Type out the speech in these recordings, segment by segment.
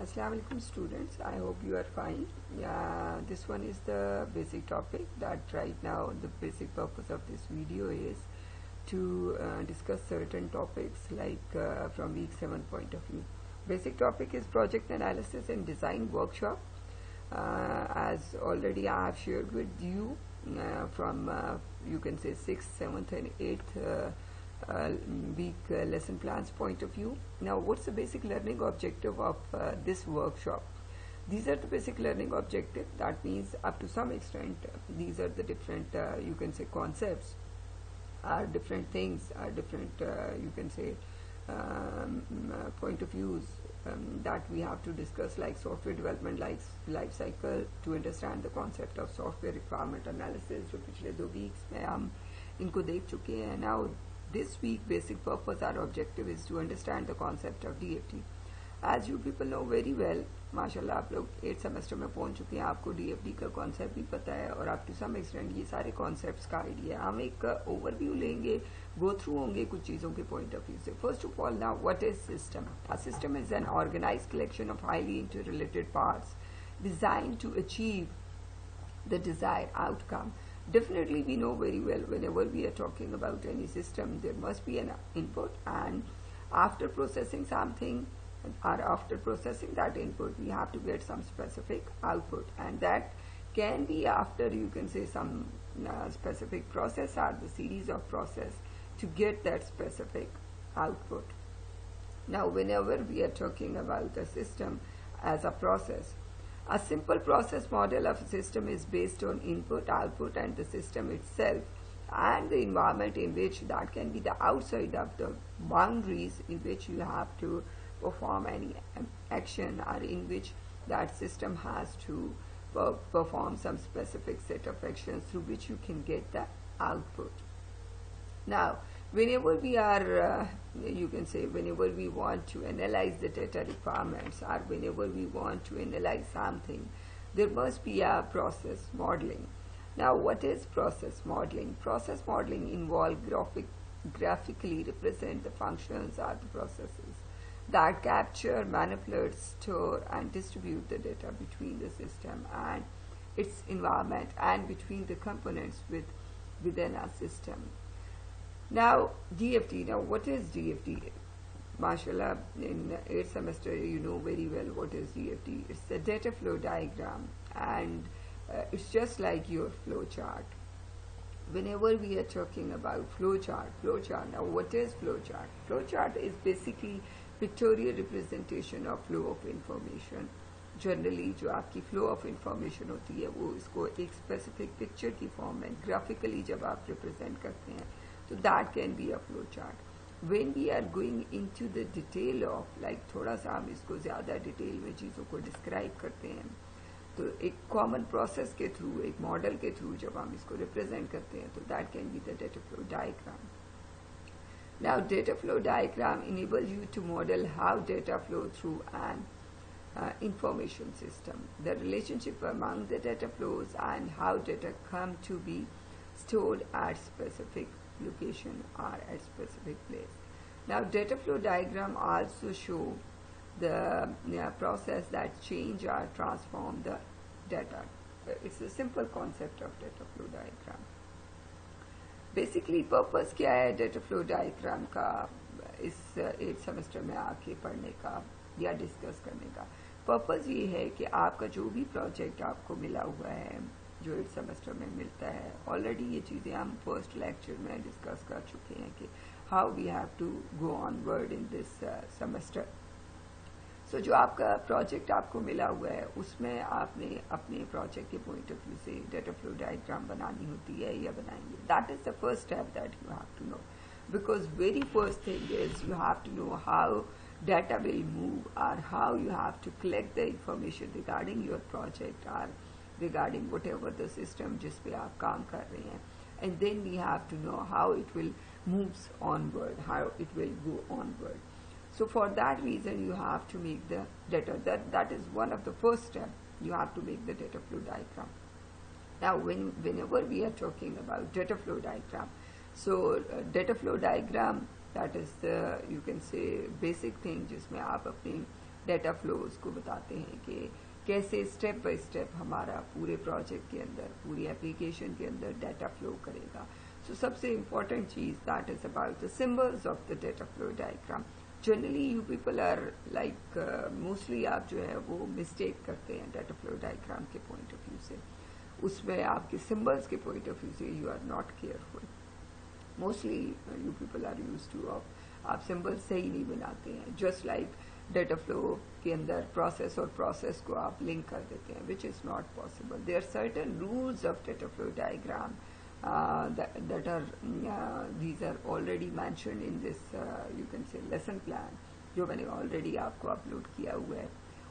Assalamu alaikum students, I hope you are fine. This one is the basic topic that right now the basic purpose of this video is to discuss certain topics like from week 7 point of view. Basic topic is project analysis and design workshop. As already I have shared with you from you can say 6th, 7th and 8th week lesson plans point of view. Now what's the basic learning objective of this workshop? These are the basic learning objective. That means up to some extent these are the different you can say concepts, are different things, are different you can say point of views that we have to discuss, like software development life cycle, to understand the concept of software requirement analysis. जो पिछले 2 weeks में हम इनको देख चुके हैं. Now this week basic purpose, our objective is to understand the concept of DFD. As you people know very well, माशाल्लाह आप लोग 8th सेमेस्टर में पहुंच चुके हैं, आपको DFD का कॉन्सेप्ट भी पता है और आप टू सम एक्सटेंट ये सारे कॉन्सेप्ट्स का आइडिया. हम एक ओवरव्यू लेंगे, गो थ्रू होंगे कुछ चीज़ों के पॉइंट ऑफ व्यू से. First of all, now what is system? A system is an organized collection of highly interrelated parts designed to achieve the desired outcome. Definitely we know very well whenever we are talking about any system there must be an input, and after processing something or after processing that input we have to get some specific output, and that can be after you can say some specific process or the series of process to get that specific output. Now whenever we are talking about a system as a process, a simple process model of a system is based on input, output and the system itself and the environment in which that can be the outside of the boundaries in which you have to perform any action, or in which that system has to perform some specific set of actions through which you can get the output. Now whenever we are you can say whenever we want to analyze the data requirements, or whenever we want to analyze something, there must be a process modeling. Now what is process modeling? Process modeling involves graphically represent the functions or the processes that capture, manipulate, store and distribute the data between the system and its environment and between the components within a system. Now DFD, now what is DFD? Mashallah, in 8th semester you know very well what is DFD. It's the data flow diagram, and it's just like your flow chart. Whenever we are talking about flow chart, now what is flow chart? Flow chart is basically pictorial representation of flow of information. Generally जो आपकी flow of information होती है वो इसको एक specific picture की form में graphically जब आप रिप्रेजेंट करते हैं तो that can be a flow chart. When we are going into the detail of like थोड़ा सा हम इसको ज़्यादा डिटेल में चीज़ों को डिस्क्राइब करते हैं, तो एक कॉमन प्रोसेस के थ्रू, एक मॉडल के थ्रू जब हम इसको रिप्रेजेंट करते हैं तो that can be the data flow diagram. Now data flow diagram enables you to model how data flow through an information system, the relationship among the data flows and how data come to be stored at specific location or at specific place. Now data flow diagram also show the process that change or transform the data. It's a simple concept of data flow diagram. Basically purpose क्या है data flow diagram का इस 8th semester में आके पढ़ने का या discuss करने का? पर्पस ये है कि आपका जो भी प्रोजेक्ट आपको मिला हुआ है, जो 8th सेमेस्टर में मिलता है, ऑलरेडी ये चीज़ें हम फर्स्ट लेक्चर में डिस्कस कर चुके हैं कि how we have to go onward in this semester. So जो आपका प्रोजेक्ट आपको मिला हुआ है उसमें आपने अपने प्रोजेक्ट के पॉइंट ऑफ व्यू से डेटा फ्लो डायग्राम बनानी होती है या बनाएंगे. That is the first step that you have to know, because very first thing is you have to know how data will move or how you have to collect the information regarding your project or regarding whatever the system जिस पे आप काम कर रहे हैं, and then we have to know how it will moves onward, how it will go onward. So for that reason you have to make the data, that is one of the first step. You have to make the data flow diagram. Now whenever we are talking about data flow diagram, so data flow diagram, that is the you can say basic thing जिसमें आप अपने data flows को बताते हैं कि कैसे step by step हमारा पूरे प्रोजेक्ट के अंदर, पूरी एप्लीकेशन के अंदर डाटा फ्लो करेगा. सो सबसे इम्पॉर्टेंट चीज that is about the symbols of the data flow diagram. Generally you people are like mostly आप जो है वो मिस्टेक करते हैं डाटा फ्लो डायग्राम के पॉइंट ऑफ व्यू से. उसमें आपके सिंबल्स के पॉइंट ऑफ व्यू से you are not careful. Mostly you people are use to of आप सिंबल सही नहीं बनाते हैं. जस्ट लाइक डेटा फ्लो के अंदर प्रोसेस और प्रोसेस को आप लिंक कर देते हैं, which is not possible. There are certain rules of data flow diagram that are these are already mentioned in this you can say lesson plan जो मैंने ऑलरेडी आपको अपलोड किया हुआ है.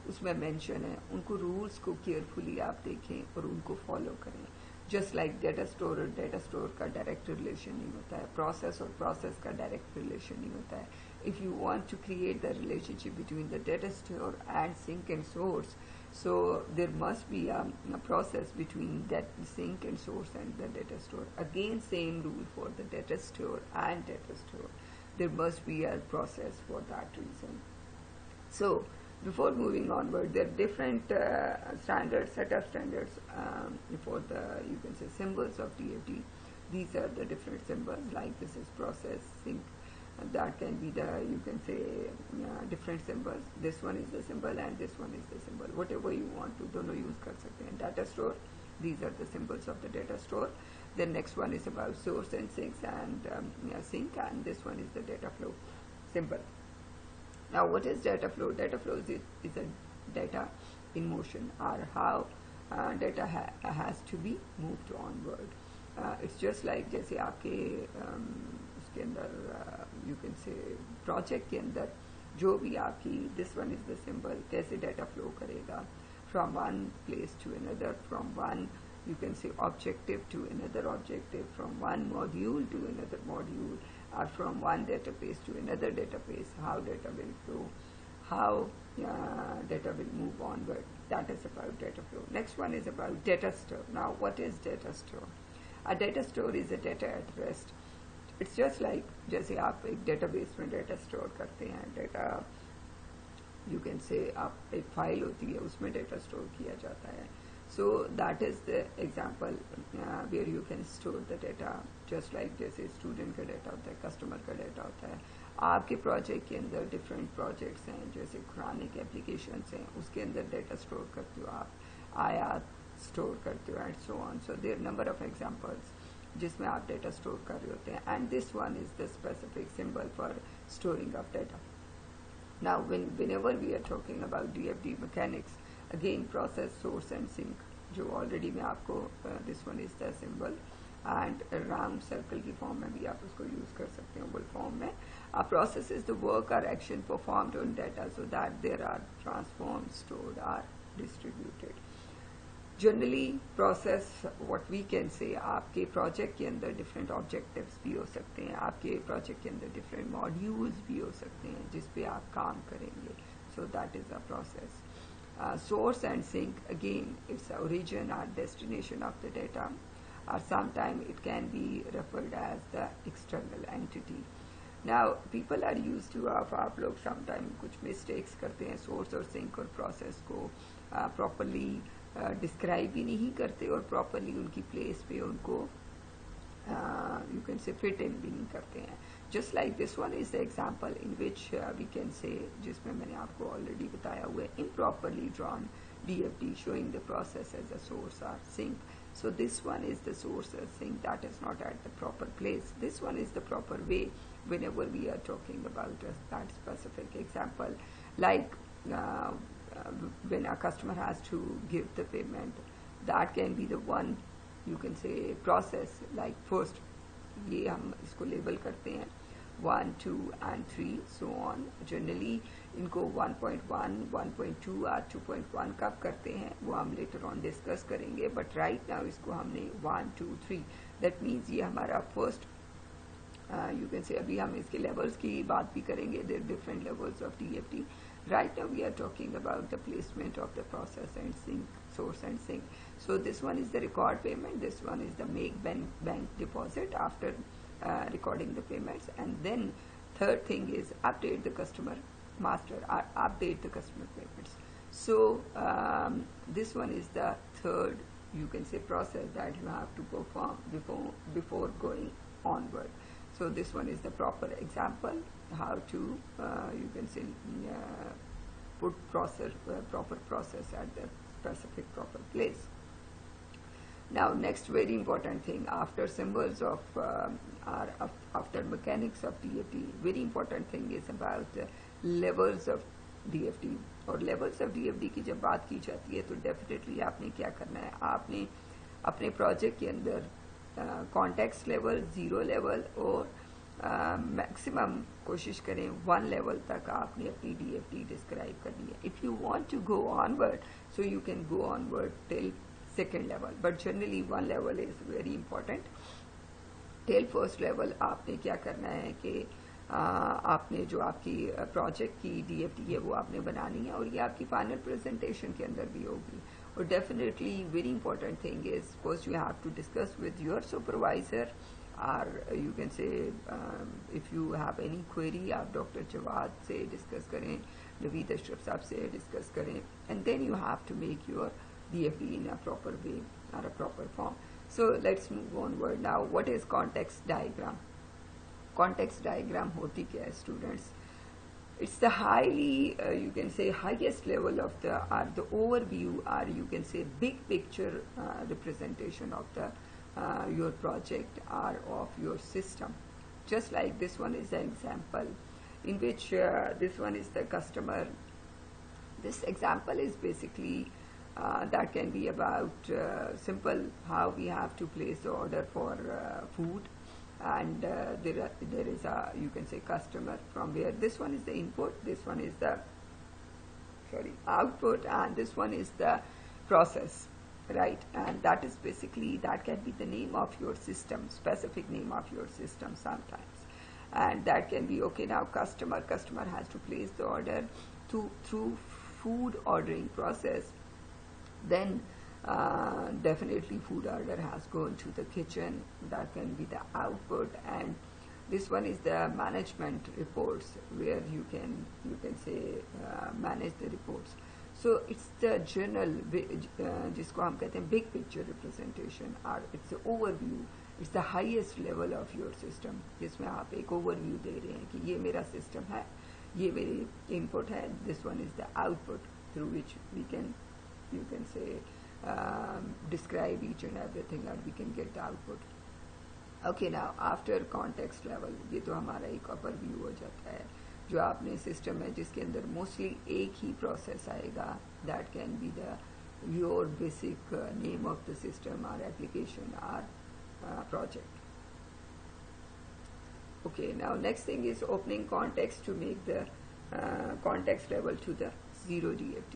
उसमें मेंशन है. उनको रूल्स को केयरफुली आप देखें और उनको फॉलो करें. जस्ट लाइक डेटा स्टोर और डेटा स्टोर का डायरेक्ट रिलेशन नहीं होता है, प्रोसेस और प्रोसेस का डायरेक्ट रिलेशन नहीं होता है. If you want to create the relationship between the data store and sink and source, so there must be a process between that sink and source and the data store. Again, same rule for the data store and data store. There must be a process for that reason. So before moving onward, there are different standards, set of standards for the, you can say, symbols of DFD. These are the different symbols, like this is process, sink, that can be the, you can say, different symbols. This one is the symbol and this one is the symbol. Whatever you want to दोनों use कर सकते हैं. Data store, these are the symbols of the data store. The next one is about source and sinks and sink, and this one is the data flow symbol. Now what is data flow? Data flow is a data in motion, or how data has to be moved onward. It's just like जैसे आपके उसके अंदर you can से project के अंदर जो भी आपकी this one is the symbol कैसे डाटा फ्लो करेगा from one place to another, from one you can say objective to another objective, from one module to another module, or from one database to another database, how data will flow, how data will move onward. That is about data flow. Next one is about data store. Now what is data store? A data store is a data at rest. It's just like जैसे आप एक database में data store करते हैं, data you can say आप एक file होती है उसमें data store किया जाता है. So that is the example where you can store the data, just like जैसे student का data होता है, customer का data होता है. आपके project के अंदर different projects हैं, जैसे chronic applications हैं, उसके अंदर data store करते हो आप, आयात store करते हो, and so on. So there are number of examples जिसमें आप data store कर रहे होते हैं, and this one is the specific symbol for storing of data. Now whenever we are talking about DFD mechanics, again process, source and sink, जो already मैं आपको this one is the symbol and round circle की form में भी आप उसको use कर सकते हैं. ओवल फॉर्म में प्रोसेस इज द वर्क और action performed on data so that there are transformed, stored are distributed. Generally process what we can say आपके प्रोजेक्ट के अंदर डिफरेंट ऑब्जेक्टिव्स भी हो सकते हैं, आपके प्रोजेक्ट के अंदर डिफरेंट मॉड्यूल्स भी हो सकते हैं जिस पे आप काम करेंगे. So that is a process. Source and sink, again it's the origin or destination of the data, or sometimes it can be referred as the external entity. Now people are used to आप लोग sometimes कुछ mistakes करते हैं, source और sink और process को properly describe भी नहीं करते और properly उनकी place पे उनको you can say fit in भी नहीं करते हैं. Just like this one is the example in which we can say, जिसमें मैंने आपको already बताया हुआ है, improperly drawn DFD showing the process as a source or sink. So this one is the source or sink, that is not at the proper place. This one is the proper way whenever we are talking about that specific example. Like when a customer has to give the payment, that can be the one you can say process. Like first ये हम इसको label करते हैं 1, 2 and 3 so on. Generally इनको 1.1, 1.2 और 2.1 कब करते हैं वो हम लेटर ऑन डिस्कस करेंगे, बट राइट नाउ इसको हमने 1, 2, 3 दैट मीन्स ये हमारा फर्स्ट यू कैन से. अभी हम इसके लेवल्स की बात भी करेंगे, there different levels of DFD. Right now we are talking about the placement of the process and sink, source and sink. So this one is the record payment, this one is the make bank deposit after recording the payments, and then third thing is update the customer master or update the customer payments. So this one is the third, you can say, process that you have to perform before going onward. So this one is the proper example how to you can say put proper process at the specific proper place. Now next very important thing after symbols of after mechanics of DFD, very important thing is about levels of DFD. और levels of DFD की जब बात की जाती है तो definitely आपने क्या करना है, आपने अपने प्रोजेक्ट के अंदर कॉन्टेक्स्ट लेवल, 0 लेवल और मैक्सिमम कोशिश करें 1 लेवल तक आपने अपनी DFD डिस्क्राइब करनी है. If you want to go onward so you can go onward till second level, but generally 1 level is very important. Till first level आपने क्या करना है कि आपने जो आपकी प्रोजेक्ट की DFD है वो आपने बनानी है और ये आपकी फाइनल प्रेजेंटेशन के अंदर भी होगी. और definitely very important thing is first you have to discuss with your supervisor और you can say if you have any query आप डॉक्टर जवाद से डिस्कस करें, नवीद अशरफ साहब से डिस्कस करें, and then you have to make your DFD in a proper way or a proper form. So let's move onward now. What is context diagram? Context diagram hoti kya hai students? It's the highly you can say highest level of the overview or you can say big picture representation of the your project or of your system. Just like this one is an example in which this one is the customer. This example is basically that can be about simple how we have to place the order for food, and there is a you can say customer from where this one is the input, this one is the output, and this one is the process, right? And that is basically that can be the name of your system, specific name of your system sometimes, and that can be okay. Now customer has to place the order through food ordering process. Then definitely food order has gone to the kitchen, that can be the output, and this one is the management reports where you can say manage the reports. So it's the general जिसको हम कहते हैं big picture representation or it's the overview, it's the highest level of your system जिसमें आप एक overview दे रहे हैं कि ये मेरा system है, ये मेरी input है, this one is the output through which we can you can say describe each and everything and we can get the output. Okay, now after context level ये तो हमारा एक upper view हो जाता है जो आपने सिस्टम है जिसके अंदर मोस्टली एक ही प्रोसेस आएगा. That can be the your basic name of the system और एप्लीकेशन और project. Okay, now next thing is opening context to make the context level to the 0 DFD.